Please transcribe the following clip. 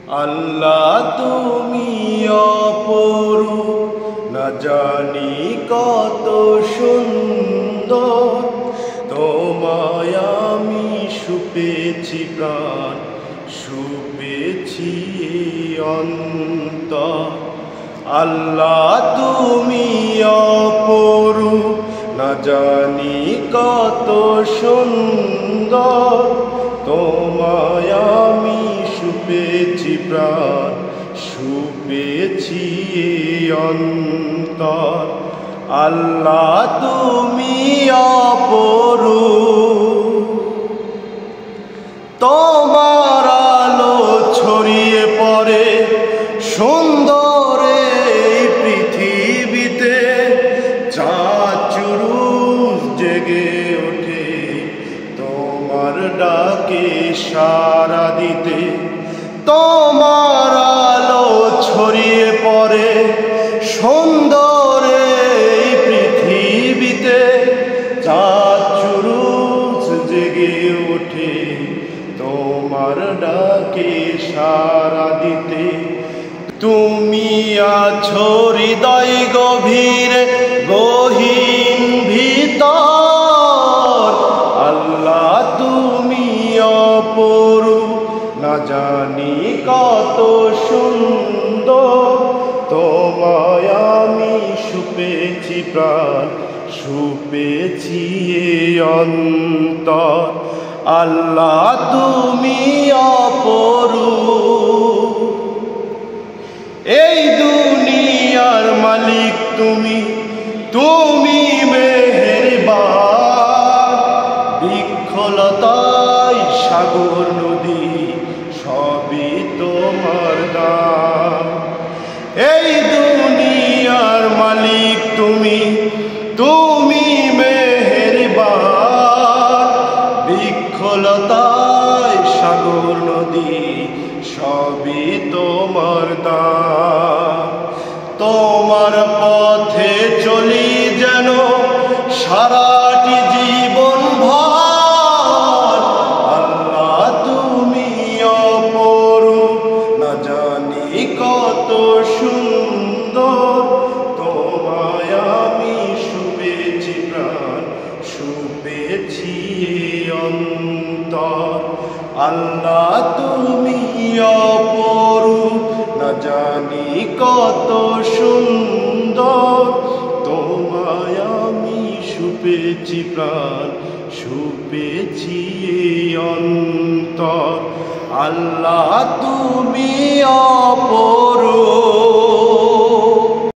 আল্লাহ তুমি অপরূপ, না জানি কত সুন্দর। তোমায় আমি সুপেছি প্রাণ, সুপেছি অন্তর। আল্লাহ তুমি অপরূপ, না জানি কত সুন্দর। তোমায় আমি সুপেছি প্রাণ, সুপেছি অন্তর। আল্লাহ তুমি অপরূপ, তোমার আলো ছড়িয়ে পড়ে সুন্দর এই পৃথিবীতে। চাঁদ চুরুস জেগে ওঠে তোমার ডাকে সাড়া দিতে। তোমার আলো ছড়িয়ে পড়ে সুন্দর এই পৃথিবীতে। চাঁদ চুরুস জেগে ওঠে তোমার ডাকে সাড়া দিতে। তুমি আছো হৃদয় গভীরে গহীন ভিতর। আল্লাহ তুমি অপরূপ, না জানি কত সুন্দর। তোমায় আমি সুপেছি প্রাণ, সুপেছি অন্তর। আল্লাহ তুমি অপরূপ, এই দুনিয়ার মালিক তুমি, তুমি মেহেরবান। বৃক্ষলতায় সাগর নদী সবই তোমার দান। এই দুনিয়ার মালিক তুমি, তুমি মেহেরবান। বৃক্ষলতায় সাগর নদী সবই তোমার দান। তোমার পথে চলি যেন সারাটি জীবন ভর। আল্লাহ তুমি অপরূপ, না জানি কত সুন্দর। তোমায় আমি সুপেছি প্রাণ, সুপেছি অন্তর। আল্লাহ তুমি অপরূপ, না জানি কত সুন্দর। তোমায় আমি সুপেছি প্রাণ, সুপেছি অন্তর। আল্লাহ তুমি